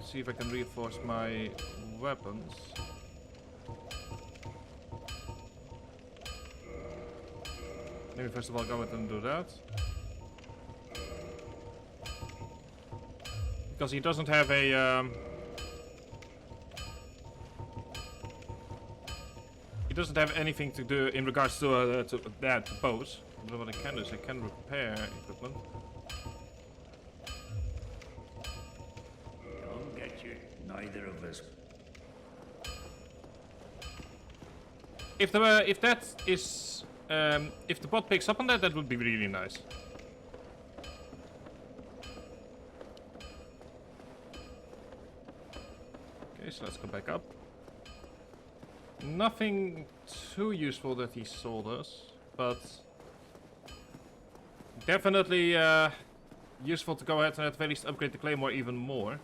see if I can reinforce my weapons. Maybe first of all go ahead and do that. Because he doesn't have a... he doesn't have anything to do in regards to bows. But what I can do is I can repair equipment. I'll get you. Neither of us. If the bot picks up on that, that would be really nice. Okay, so let's go back up. Nothing too useful that he sold us, but definitely useful to go ahead and at the very least upgrade the Claymore even more.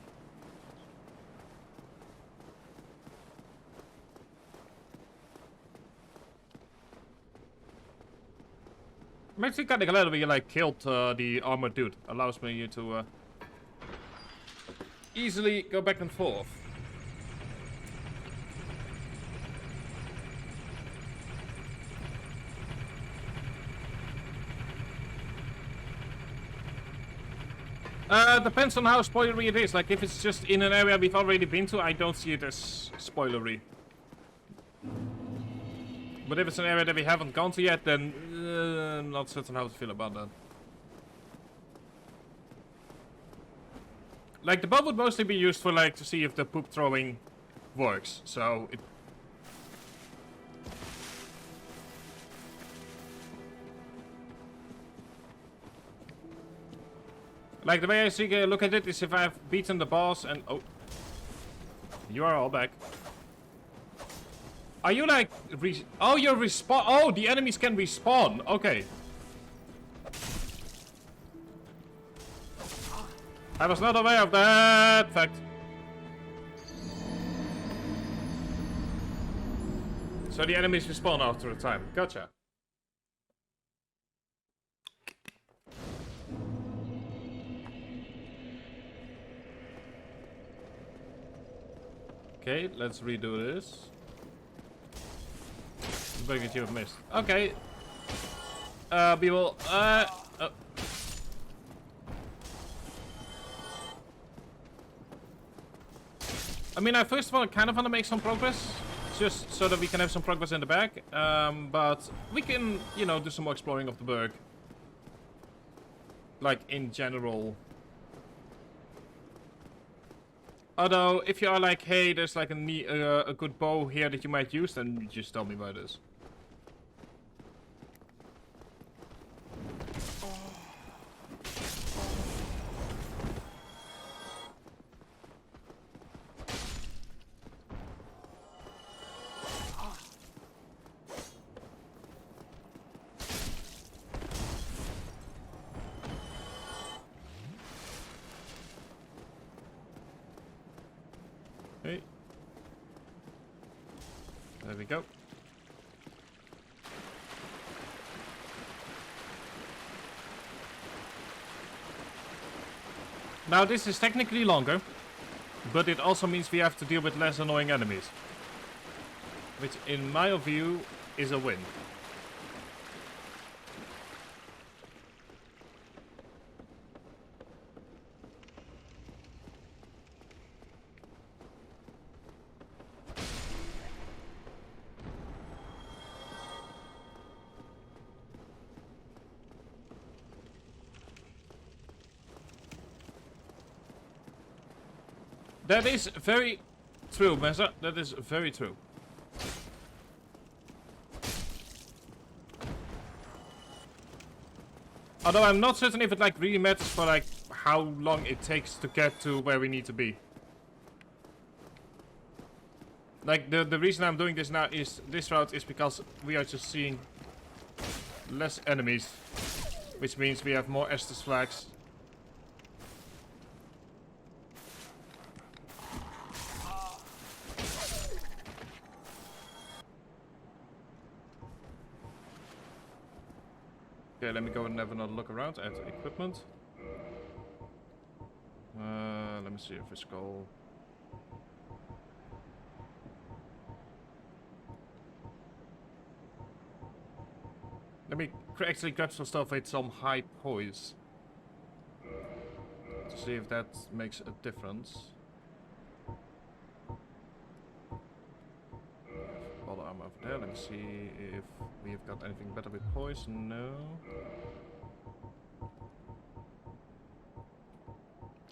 I'm actually kind of glad we like killed the armored dude. Allows me to easily go back and forth. Depends on how spoilery it is. Like, if it's just in an area we've already been to, I don't see it as spoilery. But if it's an area that we haven't gone to yet, then I'm not certain how to feel about that. Like, the bow would mostly be used for, like, to see if the poop throwing works. So, it... like, the way I see, look at it is if I've beaten the boss and... oh. You are all back. Are you like... oh, you're respawn... oh, the enemies can respawn. Okay. I was not aware of that fact. So the enemies respawn after a time. Gotcha. Okay, let's redo this. The bug that you have missed. Okay. We will... I mean, I first of all kind of want to make some progress. Just so that we can have some progress in the back. But we can, you know, do some more exploring of the burg. Like, in general. Although, if you are like, hey, there's like a good bow here that you might use, then you just tell me about this. Okay. There we go. Now this is technically longer, but it also means we have to deal with less annoying enemies. Which in my view is a win. That is very true, Mesa. That is very true. Although I'm not certain if it like really matters for like how long it takes to get to where we need to be. Like the reason I'm doing this now is this route is because we are just seeing less enemies, which means we have more Estus flags. Okay, let me go and have another look around at equipment. Let me see if it's called... Let me actually grab some stuff with some high poise. To see if that makes a difference. Bottle armor over there. Let me see if we've got anything better with poise. No.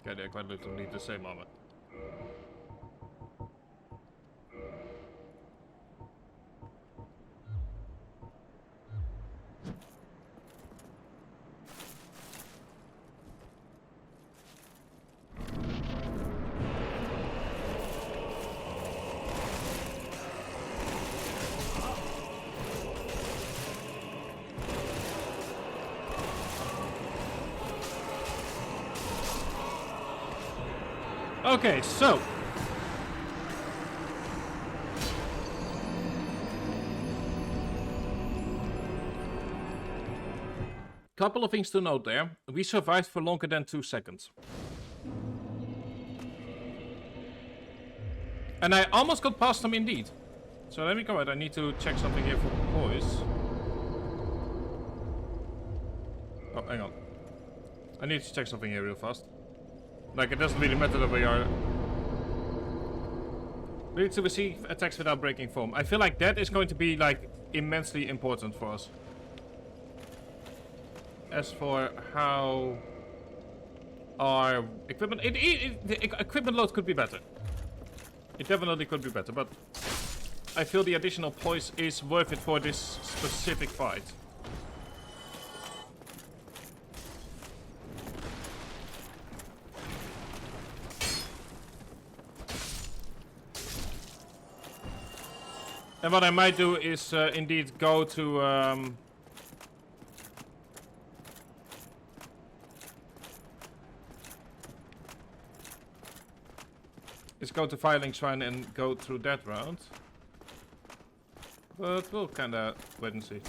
Okay, they quite literally need the same armor. Okay, so couple of things to note there. We survived for longer than 2 seconds. And I almost got past them indeed. So let me go ahead. I need to check something here for poise. Oh, hang on. I need to check something here real fast. Like, it doesn't really matter that we are... We need to receive attacks without breaking form. I feel like that is going to be, like, immensely important for us. As for how our equipment... the equipment load could be better. It definitely could be better, but... I feel the additional poise is worth it for this specific fight. And what I might do is indeed go to Filing Shrine and go through that route. But we'll kinda wait and see.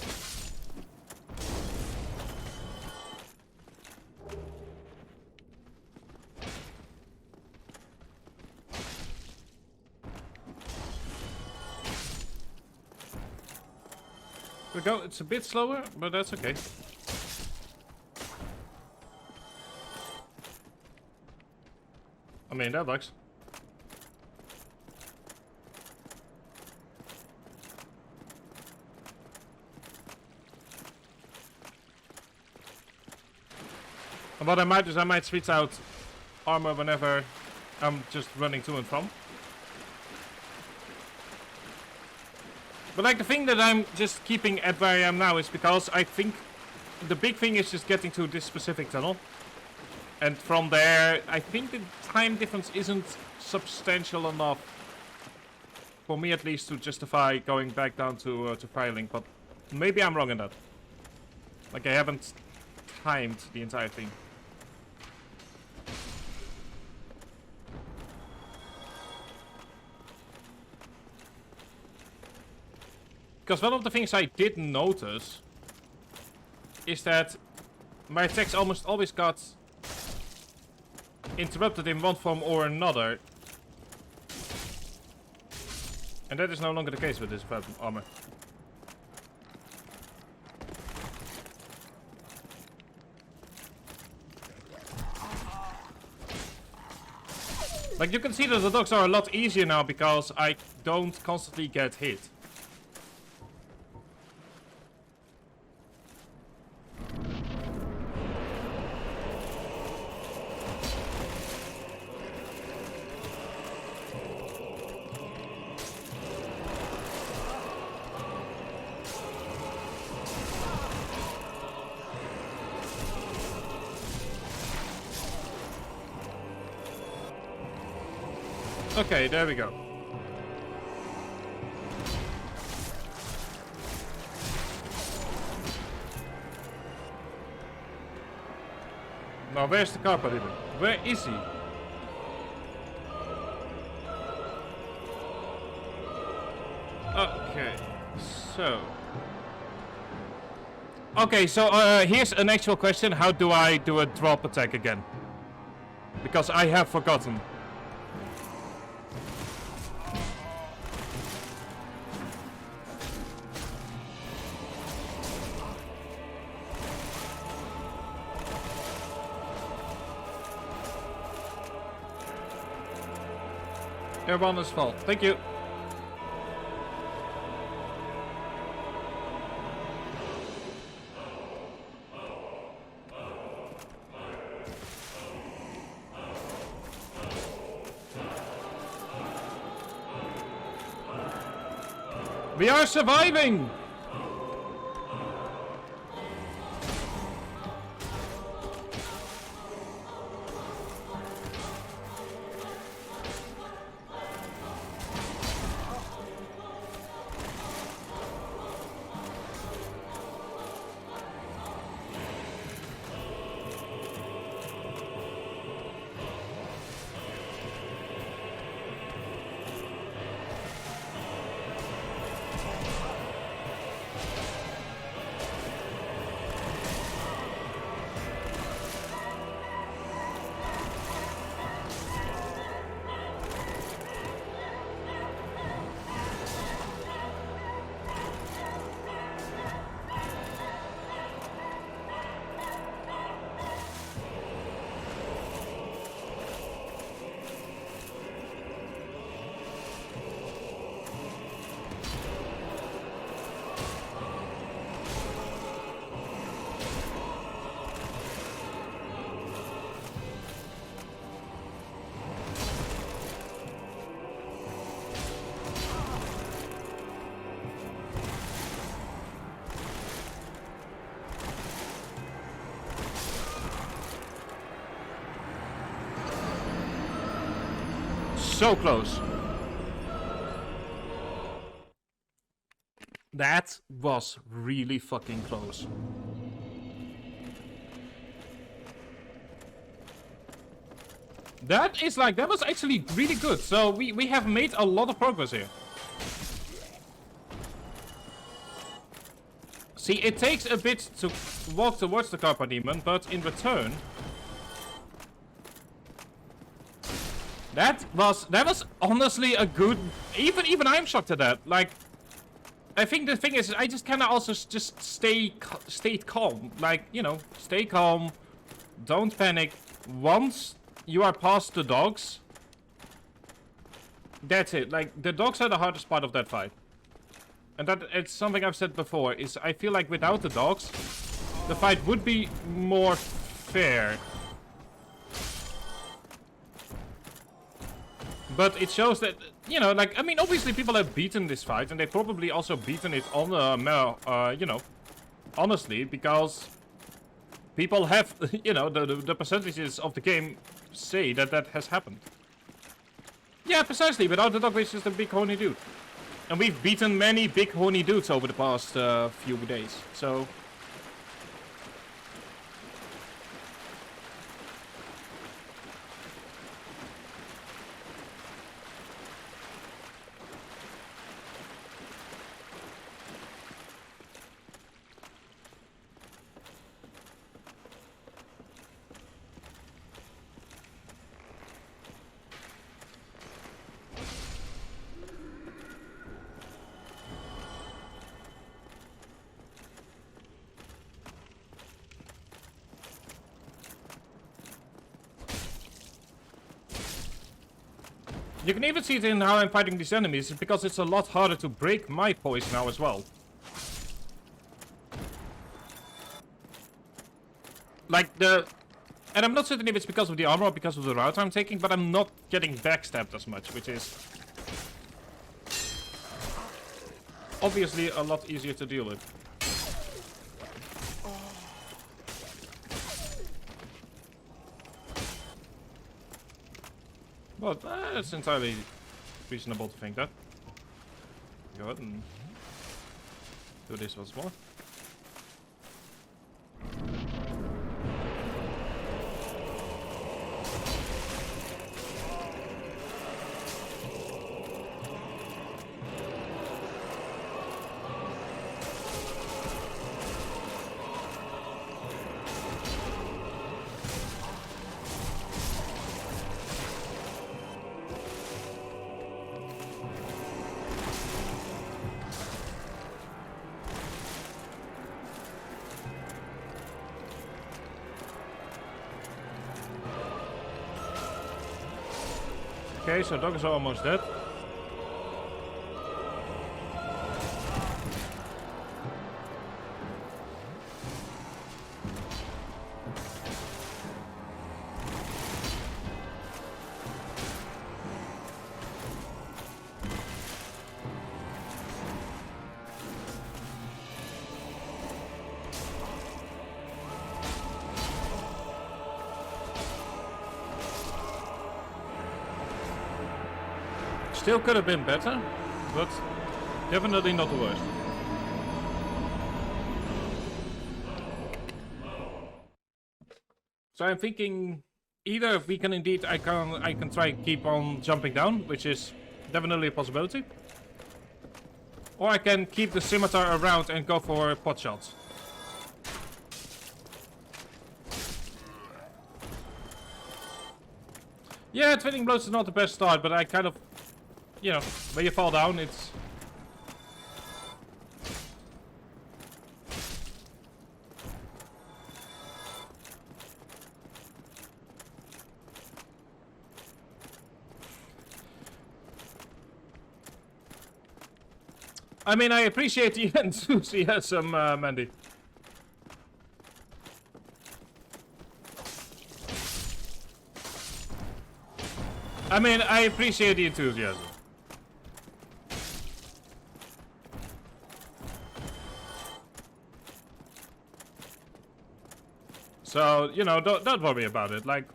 We go. It's a bit slower, but that's okay. I mean, that works. And what I might do is I might switch out armor whenever I'm just running to and from. But like the thing that I'm just keeping at where I am now is because I think the big thing is just getting to this specific tunnel. And from there, I think the time difference isn't substantial enough for me at least to justify going back down to Filing. But maybe I'm wrong in that. Like I haven't timed the entire thing. Because one of the things I did notice is that my attacks almost always got interrupted in one form or another. And that is no longer the case with this armor. Like you can see that the dogs are a lot easier now because I don't constantly get hit. Okay, there we go. Now, where's the Capra even? Where is he? Okay, so... Okay, so here's an actual question. How do I do a drop attack again? Because I have forgotten. Airborne is full. Thank you. We are surviving! So close. That was really fucking close. That was actually really good. So we have made a lot of progress here. See, it takes a bit to walk towards the Capra demon, but in return, that was honestly a good. Even I'm shocked at that. Like, I think the thing is, I just kind of also just stayed calm. Like, you know, stay calm, don't panic. Once you are past the dogs, that's it. Like, the dogs are the hardest part of that fight. And that it's something I've said before, is I feel like without the dogs, the fight would be more fair. But it shows that, you know, like, I mean, obviously people have beaten this fight, and they've probably also beaten it on the, you know, honestly, because people have, you know, the percentages of the game say that that has happened. Yeah, precisely, without the dog, it's just a big horny dude. And we've beaten many big horny dudes over the past few days, so... You can even see it in how I'm fighting these enemies, because it's a lot harder to break my poison now as well. Like and I'm not certain if it's because of the armor or because of the route I'm taking, but I'm not getting backstabbed as much, which is obviously a lot easier to deal with. Well, it's entirely reasonable to think that. Go ahead and do this once more. Okay, so dog is almost dead. Still could have been better, but definitely not the worst. So I'm thinking either we can indeed I can try keep on jumping down, which is definitely a possibility. Or I can keep the scimitar around and go for pot shots. Yeah, twinning blows is not the best start, but I kind of, you know, when you fall down, it's... I mean, I appreciate the enthusiasm, Mandy. I mean, I appreciate the enthusiasm. So, you know, don't worry about it. Like,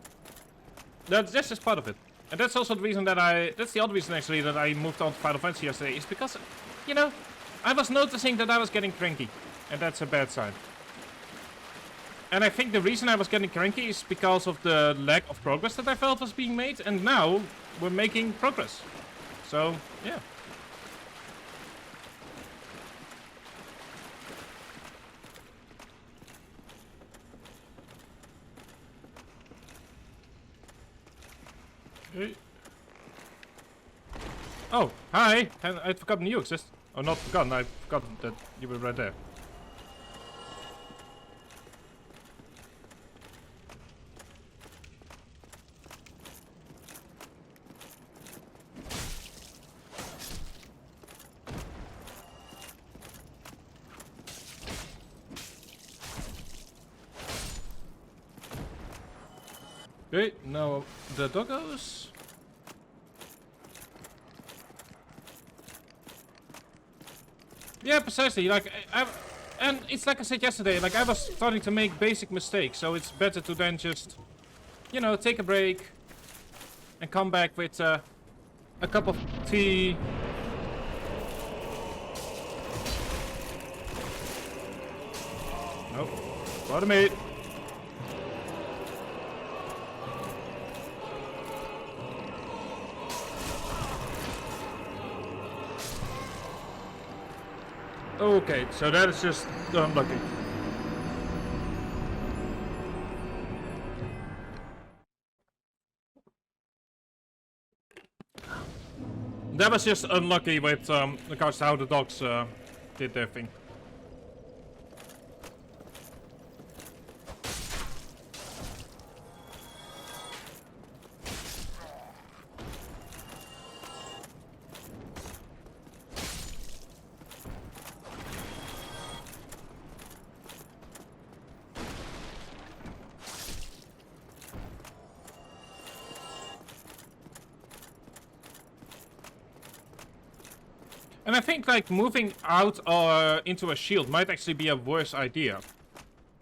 that's just part of it. And that's also the reason that that's the other reason actually that I moved on to Final Fantasy yesterday, is because, you know, I was noticing that I was getting cranky. And that's a bad sign. And I think the reason I was getting cranky is because of the lack of progress that I felt was being made. And now we're making progress. So, yeah. Oh, hi! I'd forgotten you exist. Oh, not forgotten, I forgot that you were right there. Okay, now the doggos. Yeah, precisely. Like, and it's like I said yesterday, like I was starting to make basic mistakes, so it's better to then just, you know, take a break and come back with a cup of tea. Nope. Bottom meat. Okay, so that is just unlucky. That was just unlucky with regards to how the dogs did their thing. And I think like moving out into a shield might actually be a worse idea.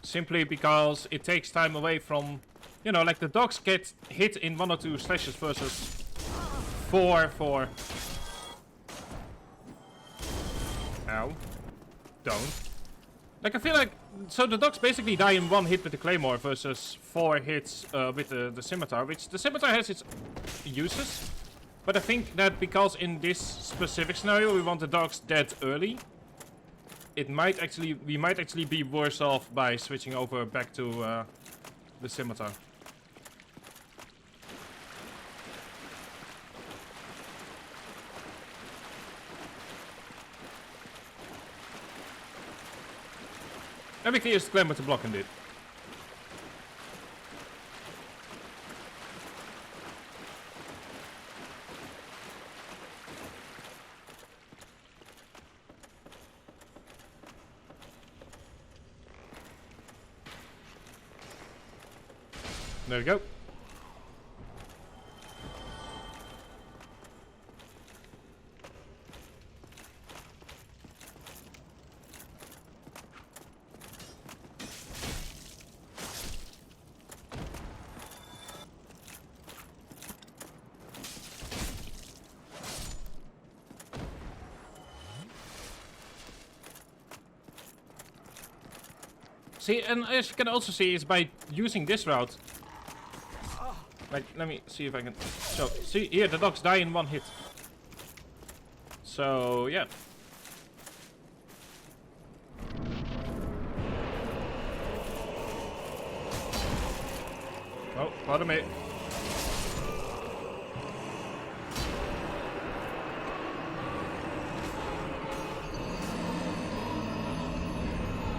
Simply because it takes time away from, you know, like the dogs get hit in 1 or 2 slashes versus 4. Ow. Don't. Like I feel like, so the dogs basically die in 1 hit with the claymore versus 4 hits with the scimitar, which the scimitar has its uses. But I think that because in this specific scenario we want the dogs dead early, we might actually be worse off by switching over back to the scimitar. Everything is clear with the block indeed. There we go. See, and as you can also see, is by using this route. Like, let me see if I can show. See, here, the dogs die in one hit. So, yeah. Oh, pardon me.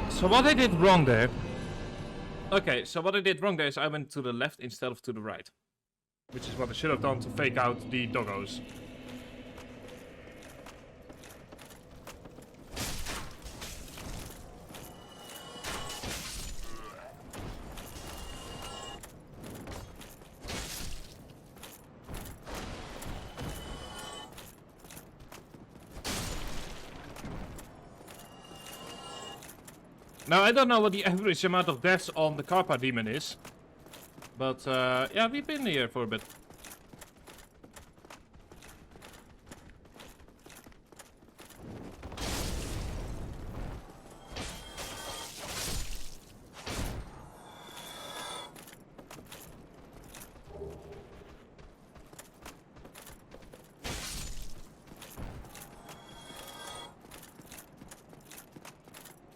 So what I did wrong there... Okay, so what I did wrong there is I went to the left instead of to the right. Which is what I should have done to fake out the doggos. Now, I don't know what the average amount of deaths on the Capra demon is. But, yeah, we've been here for a bit.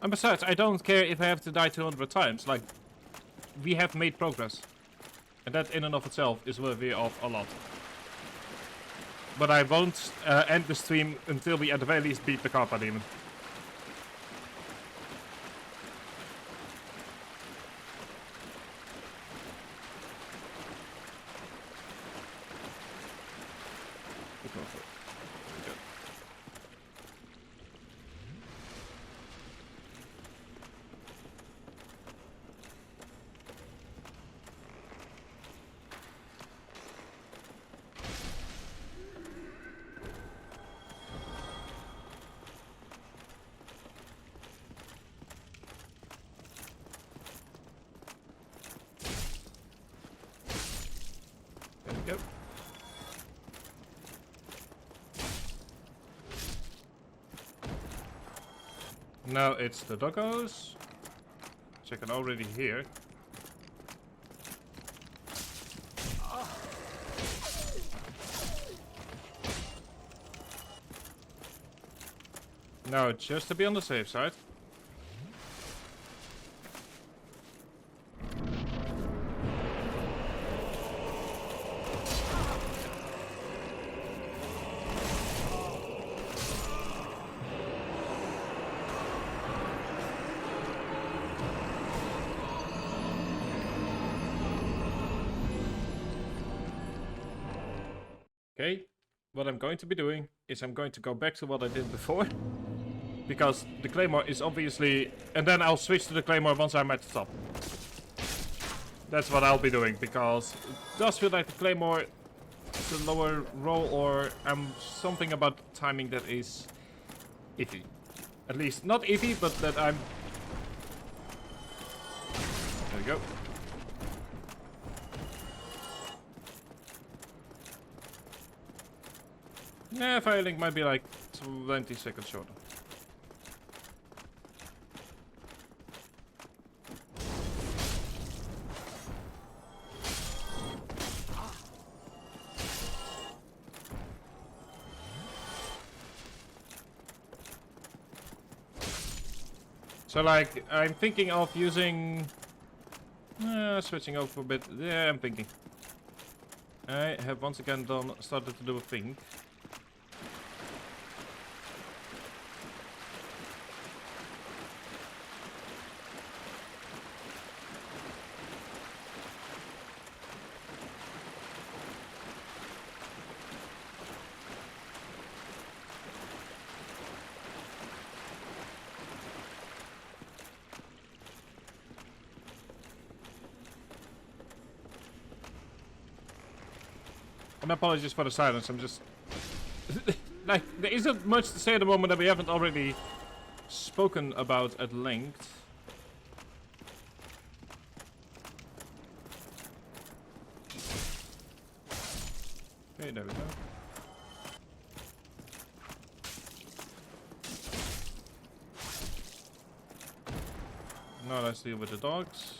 And besides, I don't care if I have to die 200 times. Like, we have made progress. And that in and of itself is worthy of a lot. But I won't end the stream until we at the very least beat the Capra demon. Yep. Now it's the doggos, which I can already hear. Now, just to be on the safe side. Okay, what I'm going to be doing is I'm going to go back to what I did before. Because the claymore is obviously... And then I'll switch to the claymore once I'm at the top. That's what I'll be doing, because it does feel like the claymore is a lower roll, or something about timing that is iffy. At least, not iffy, but that I'm... There we go. Yeah, fire link might be like 20 seconds shorter. So like, I'm thinking of using... switching over a bit. Yeah, I'm thinking. I have once again started to do a thing. And apologies for the silence, I'm just... like, there isn't much to say at the moment that we haven't already spoken about at length. Okay, there we go. Now let's deal with the dogs.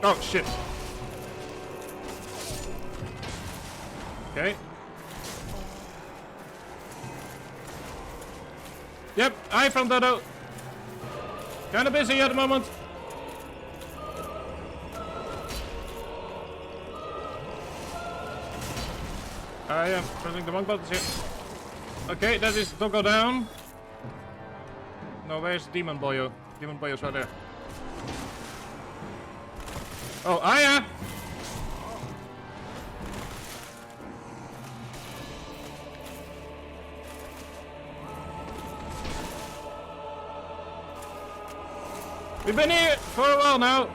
Oh, shit. Okay. Yep, I found that out. Kinda busy at the moment. I am pressing the wrong buttons here. Okay, that is Doggo down. No, where's Demon Boyo? Demon Boyo's right there. Oh, Aya! We've been here for a while now.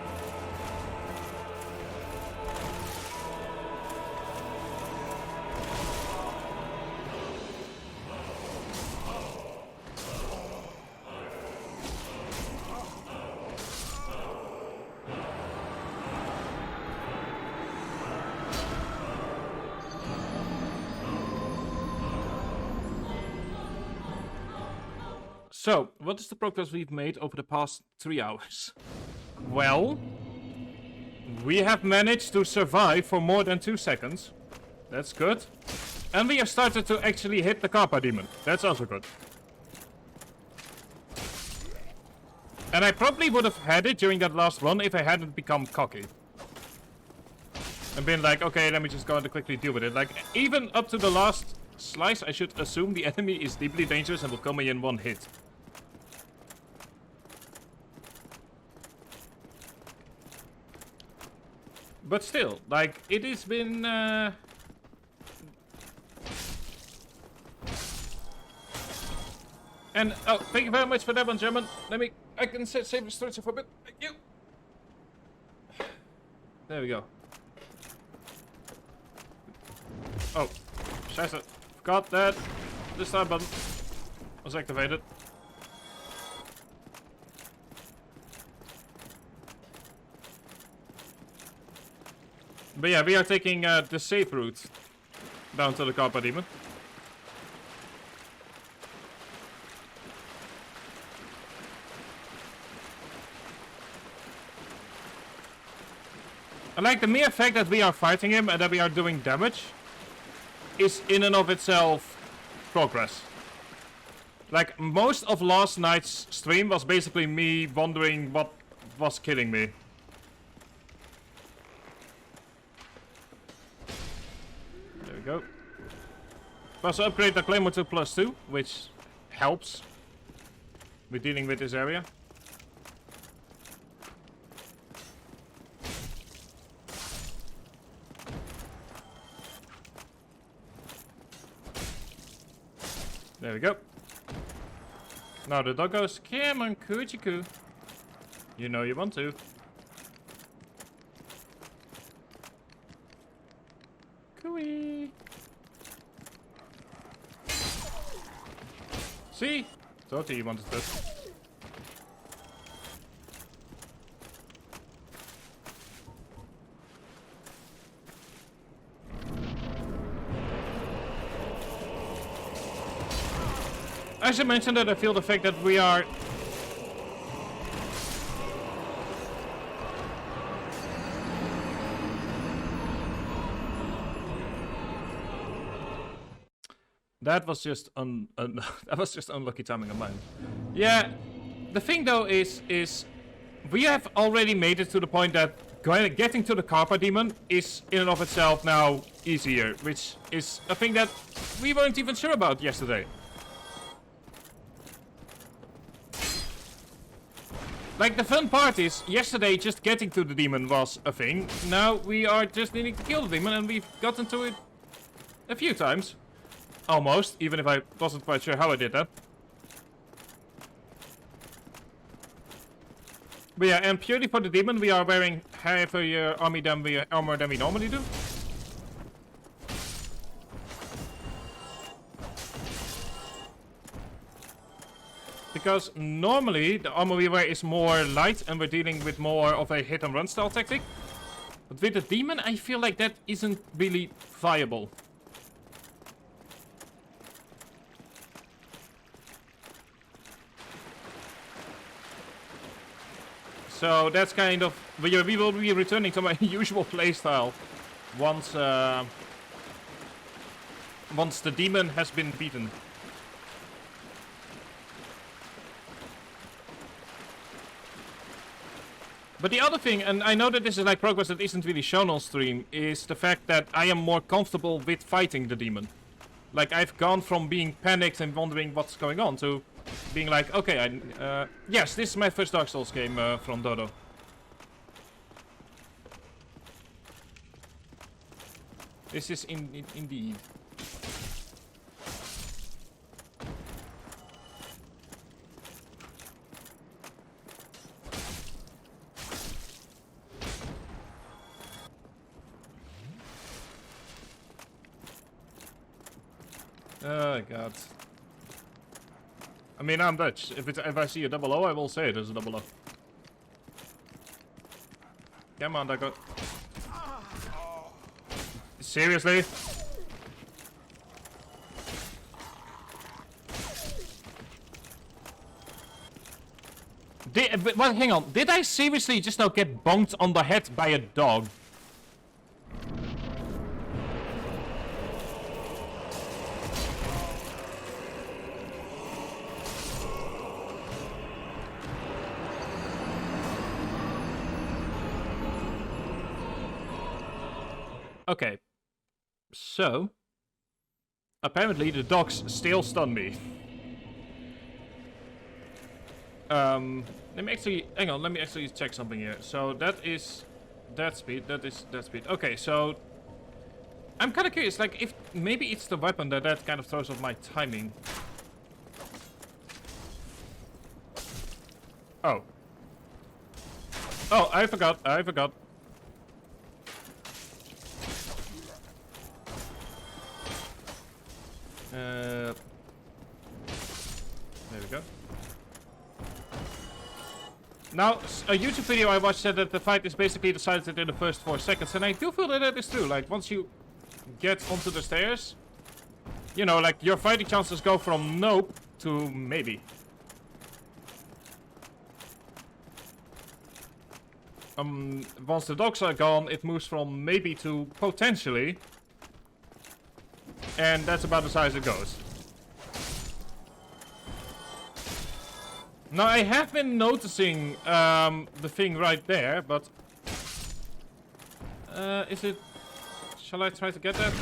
So, what is the progress we've made over the past 3 hours? Well, we have managed to survive for more than 2 seconds. That's good. And we have started to actually hit the Capra demon. That's also good. And I probably would have had it during that last run if I hadn't become cocky. And been like, okay, let me just go and quickly deal with it. Like, even up to the last slice, I should assume the enemy is deeply dangerous and will kill me in 1 hit. But still, like, it has been, And, oh, thank you very much for that one, German. I can save the structure for a bit. Thank you. There we go. Oh, scheiße. Forgot that the start button was activated. But yeah, we are taking the safe route down to the Capra demon. I like the mere fact that we are fighting him and that we are doing damage is in and of itself progress. Like, most of last night's stream was basically me wondering what was killing me. There we go. Plus upgrade the Claymore to +2, which helps with dealing with this area. There we go. Now the dog goes, come on, Coochie-coo. You know you want to. Cooey. See? Thought you wanted this. I should mention that I feel the fact that we are That was just that was just unlucky timing on mine. Yeah, the thing though is we have already made it to the point that getting to the Capra demon is in and of itself now easier, which is a thing that we weren't even sure about yesterday. Like, the fun part is, yesterday just getting to the demon was a thing. Now we are just needing to kill the demon, and we've gotten to it a few times. Almost, even if I wasn't quite sure how I did that. But yeah, and purely for the demon, we are wearing heavier armor than we normally do. Because normally the armor we wear is more light and we're dealing with more of a hit and run style tactic. But with the demon, I feel like that isn't really viable. So that's kind of... we will be returning to my usual playstyle once the demon has been beaten. But the other thing, and I know that this is like progress that isn't really shown on stream, is the fact that I am more comfortable with fighting the demon. Like, I've gone from being panicked and wondering what's going on to being like, okay, yes, this is my first Dark Souls game from Dodo. This is indeed. Oh god. I mean, I'm Dutch. If I see a double O, I will say it is a double O. Come on, Ducko. Seriously? Well, hang on. Did I seriously just now get bonked on the head by a dog? Okay, so apparently the dogs still stun me. Let me actually, hang on, let me actually check something here. So that is that speed, that is that speed. Okay, so I'm kind of curious, like if maybe it's the weapon that kind of throws off my timing. Oh. Oh, I forgot. There we go. Now, a YouTube video I watched said that the fight is basically decided in the first 4 seconds, and I do feel that that is true. Like, once you get onto the stairs, you know, like, your fighting chances go from nope to maybe. Once the dogs are gone, it moves from maybe to potentially. And that's about as high as it goes. Now, I have been noticing the thing right there, but... is it... Shall I try to get that?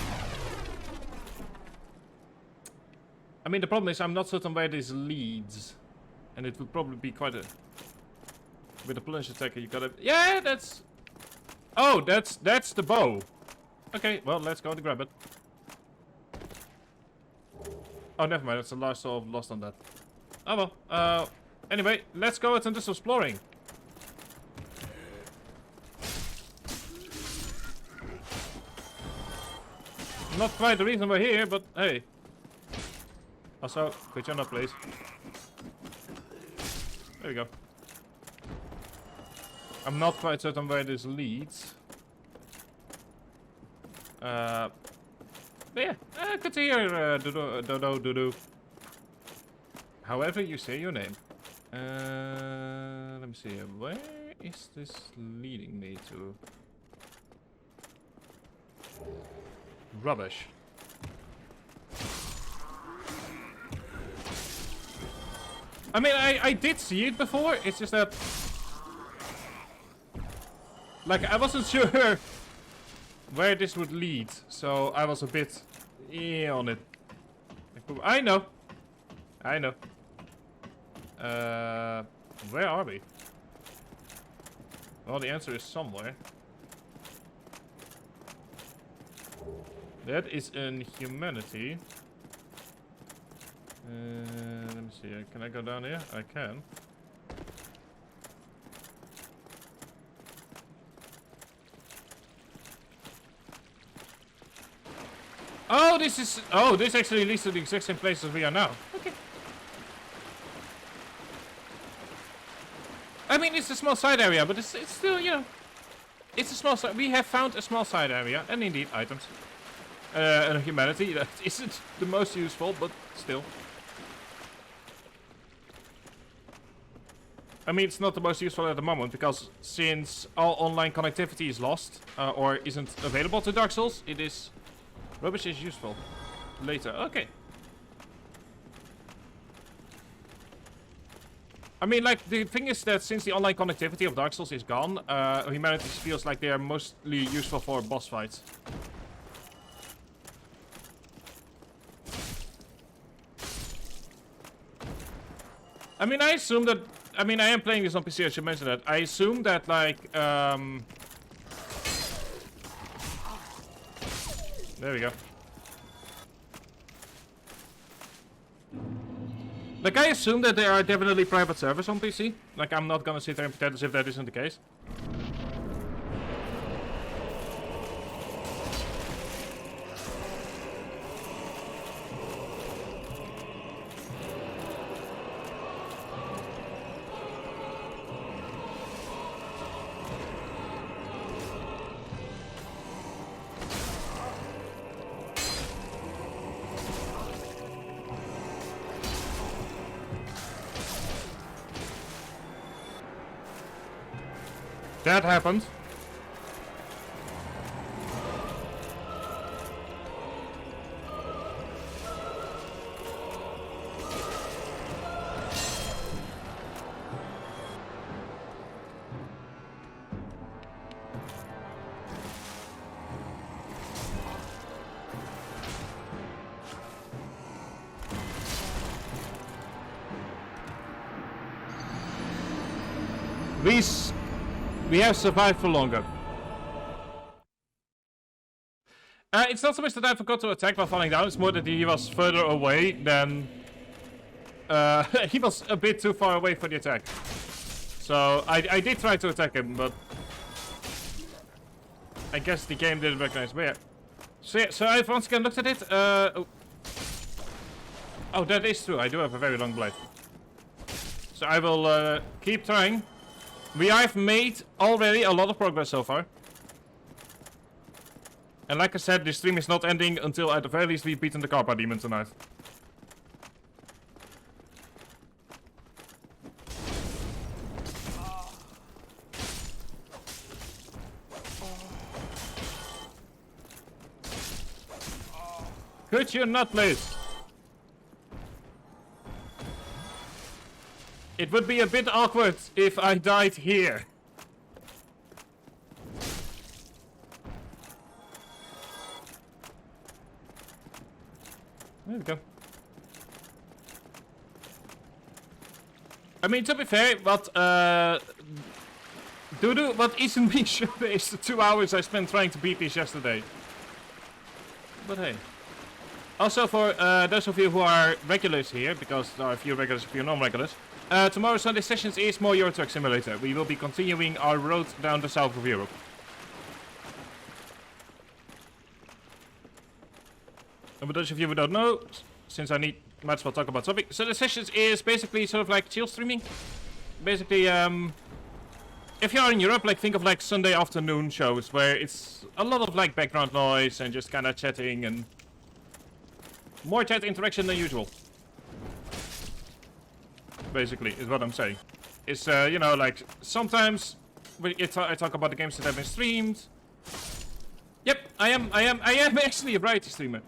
I mean, the problem is I'm not certain where this leads. And it would probably be quite a... With a plunge attacker, you gotta... Yeah, that's... Oh, that's the bow. Okay, well, let's go to grab it. Oh, never mind. That's the last soul I've lost on that. Oh, well. Anyway, let's go and do some exploring. Not quite the reason we're here, but hey. Also, quit your nut, please. There we go. I'm not quite certain where this leads. But yeah, good to hear, Dodo. However you say your name. Let me see. Where is this leading me to? I mean, I did see it before. It's just that, like, I wasn't sure where this would lead, so I was a bit on it. I know. Where are we? Well, the answer is somewhere. That is in humanity. Let me see. Can I go down here? I can. Oh, this is. Oh, this actually leads to the exact same place as we are now. Okay. I mean, it's a small side area, but it's still, you know, it's a small side. We have found a small side area, and indeed items. And humanity, that isn't the most useful, but still. I mean, it's not the most useful at the moment, because since all online connectivity is lost, or isn't available to Dark Souls, it is... Rubbish is useful. Later, okay. I mean, like, the thing is that since the online connectivity of Dark Souls is gone, humanity feels like they are mostly useful for boss fights. I mean, I assume that... I mean, I am playing this on PC, I should mention that. I assume that, like, there we go. Like, I assume that there are definitely private servers on PC. Like, I'm not gonna sit there and pretend as if that isn't the case. That happened. We have survived for longer. It's not so much that I forgot to attack while falling down, it's more that he was further away than... he was a bit too far away for the attack. So, I did try to attack him, but... I guess the game didn't recognize me. So I've once again looked at it. Oh, that is true, I do have a very long blade. So I will keep trying. We have made already a lot of progress so far. And like I said, this stream is not ending until at the very least we've beaten the Capra demon tonight. Could you not, please? It would be a bit awkward if I died here. There we go. I mean, to be fair, what isn't being shown is the 2 hours I spent trying to beat this yesterday. But hey. Also, for those of you who are regulars here, because there are a few regulars, a few non-regulars, tomorrow's Sunday sessions is more Euro Truck Simulator. We will be continuing our road down the south of Europe. And for those of you who don't know, since I might as well talk about topic. So the sessions is basically sort of like chill streaming. Basically, if you're in Europe, like think of like Sunday afternoon shows where it's a lot of like background noise and just kind of chatting and more chat interaction than usual. Basically, is what I'm saying. It's, you know, like, sometimes I talk about the games that have been streamed. Yep, I am actually a variety streamer.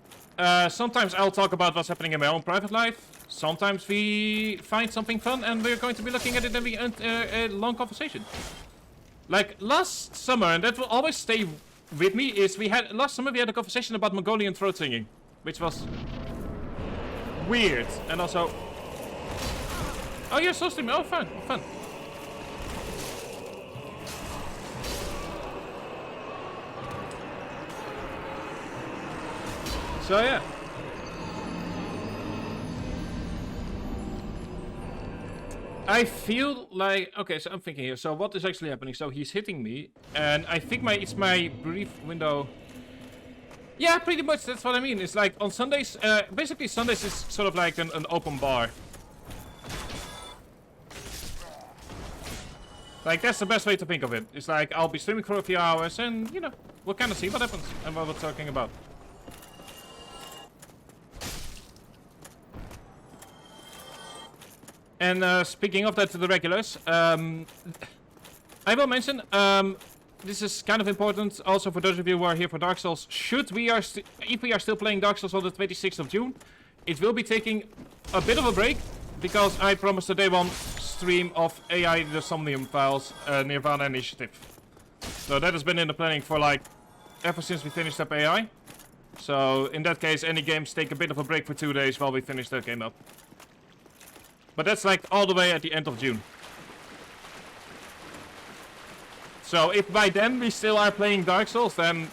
Sometimes I'll talk about what's happening in my own private life. sometimes we find something fun and we're going to be looking at it and we end a long conversation. Like last summer, and that will always stay with me, is last summer we had a conversation about Mongolian throat singing, which was weird, and also... Oh, you're so streaming. Oh, fun, fun. So, yeah. I feel like... Okay, so I'm thinking here. So, what is actually happening? So, he's hitting me, and I think it's my brief window... Yeah, pretty much, that's what I mean. It's like, on Sundays... basically, Sundays is sort of like an open bar. Like, that's the best way to think of it. It's like, I'll be streaming for a few hours and, you know, we'll kind of see what happens and what we're talking about. And speaking of that to the regulars, I will mention, this is kind of important also for those of you who are here for Dark Souls. If we are still playing Dark Souls on the 26th of June, it will be taking a bit of a break, because I promised a day one stream of AI the Somnium Files Nirvana Initiative. So that has been in the planning for like ever since we finished up AI. So in that case, any games take a bit of a break for 2 days while we finish that game up. But that's like all the way at the end of June. So if by then we still are playing Dark Souls, then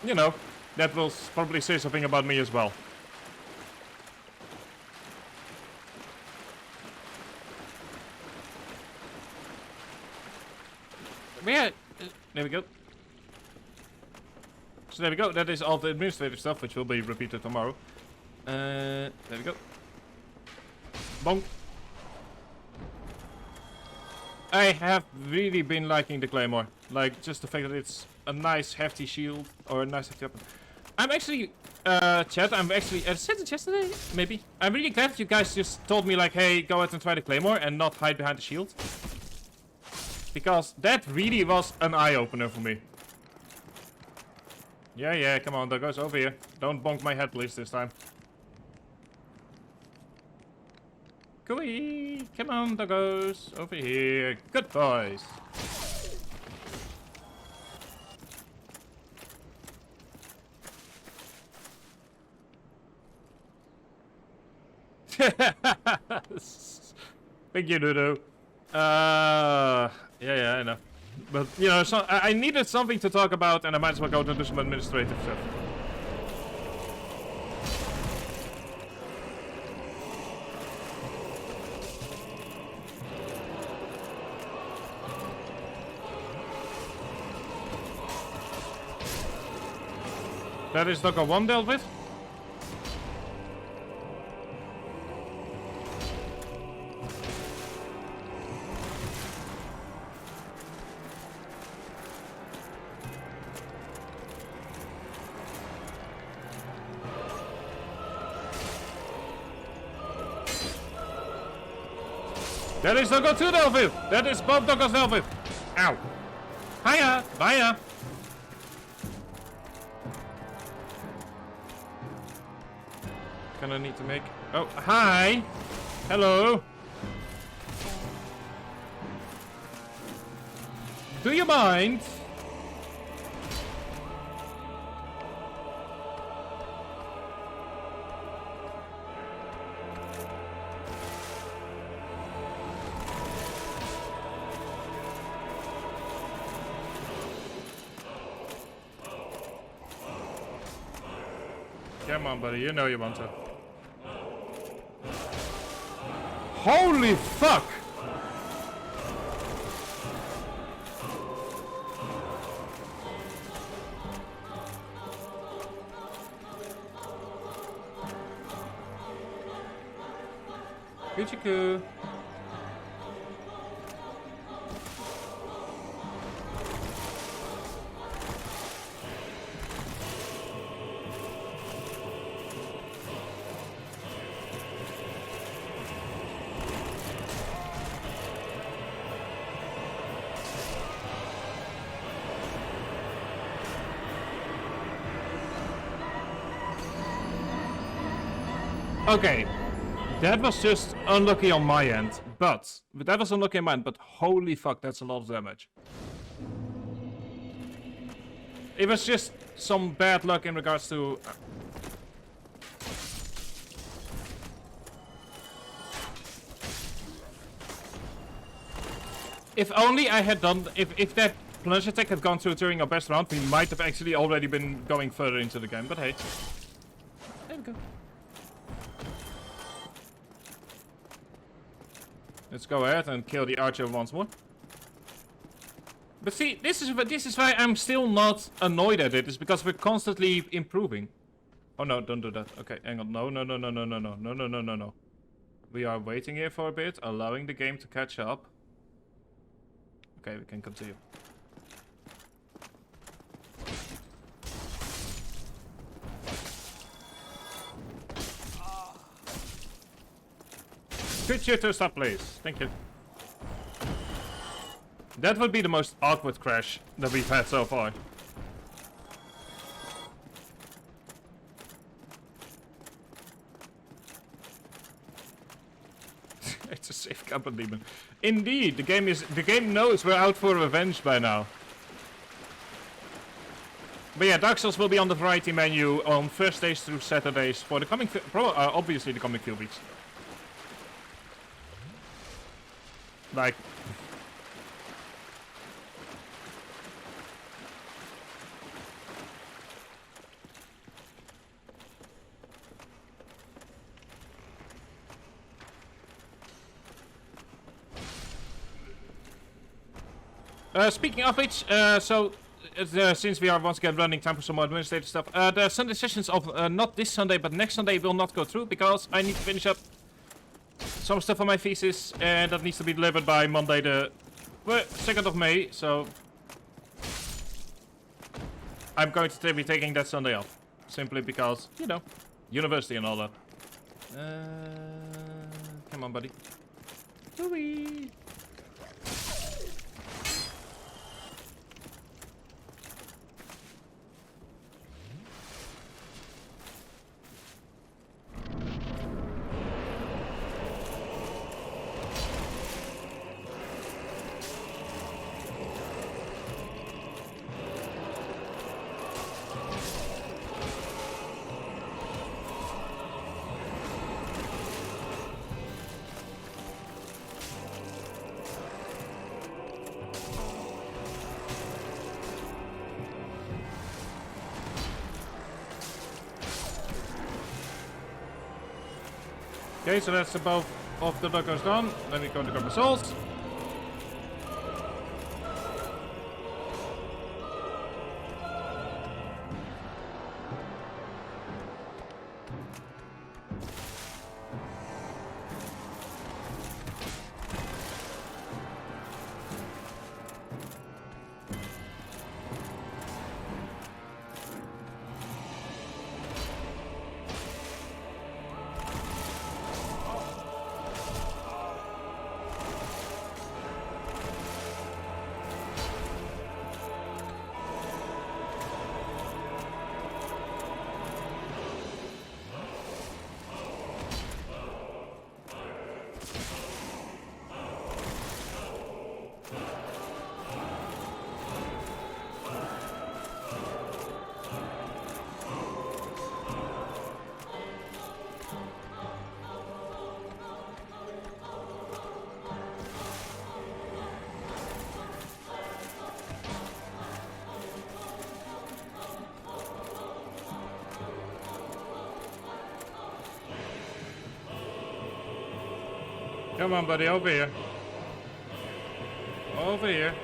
you know, that will probably say something about me as well. Yeah, there we go. So there we go. That is all the administrative stuff, which will be repeated tomorrow. There we go. Bonk. I have really been liking the Claymore. Like, just the fact that it's a nice hefty shield, or a nice hefty weapon. I'm actually, chat, I said it yesterday, maybe. I'm really glad you guys just told me, like, hey, go ahead and try the Claymore and not hide behind the shield. Because that really was an eye-opener for me. Yeah, come on, Douglas, over here. Don't bonk my head, please, this time. Gooey! Come on, Douglas, over here. Good boys. Thank you, Dodo. Yeah, I know. But, you know, so I needed something to talk about, and I might as well go to do some administrative stuff. That is Doggo 1 dealt with. That is Doggo 2 dealt with. That is both Doggos dealt with. Ow. Hiya. Bye. Gonna need to make... Oh, hi! Hello! Do you mind? Come on, buddy, you know you want to. Holy fuck! Kuchiku. Okay, That was just unlucky on my end, but that was unlucky on my end, but holy fuck, that's a lot of damage. It was just some bad luck in regards to... If only I had done... If that plunge attack had gone through during our best round, we might have actually already been going further into the game, but hey. There we go. Let's go ahead and kill the archer once more. But see, this is why I'm still not annoyed at it. It's because we're constantly improving. Oh no, don't do that. Okay, hang on. No. We are waiting here for a bit, allowing the game to catch up. Okay, we can continue. Could you to stop, please? Thank you. That would be the most awkward crash that we've had so far. It's a safe combat demon. Indeed, the game knows we're out for revenge by now. But yeah, Dark Souls will be on the variety menu on Thursdays through Saturdays for the coming, obviously the coming few weeks. Like, speaking of which, since we are once again running time for some more administrative stuff, the Sunday sessions of not this Sunday but next Sunday will not go through because I need to finish up some stuff on my thesis, and that needs to be delivered by Monday the 2nd of May, so I'm going to be taking that Sunday off. Simply because, you know, university and all that. Come on, buddy. Whee! Okay, so that's above of the duggers done. Then we go to grab souls. Come on, buddy, over here. Over here.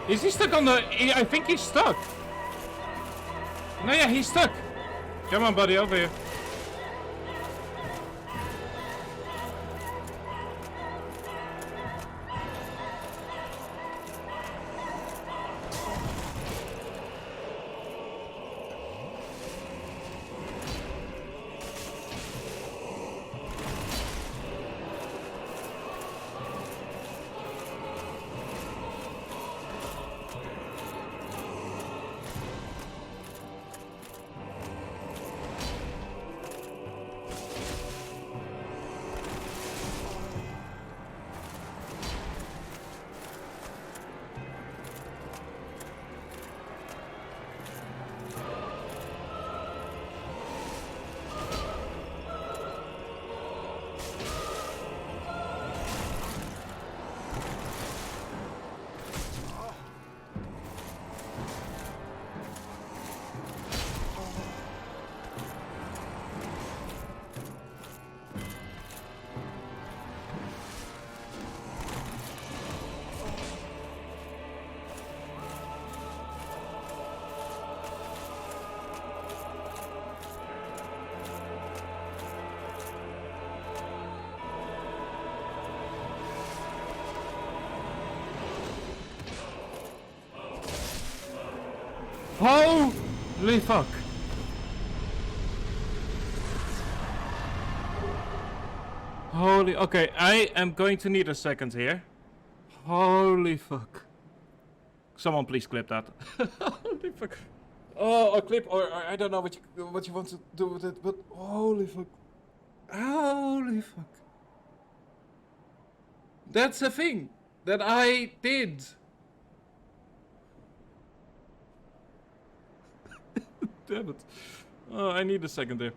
Is he stuck on the... I think he's stuck. No, yeah, he's stuck. Come on, buddy, over here. Holy fuck. Holy, okay, I am going to need a second here. Holy fuck. Someone please clip that. Holy fuck. Oh, a clip, or I don't know what you want to do with it, but holy fuck. Holy fuck. That's a thing that I did. Damn it. Oh, I need a second there.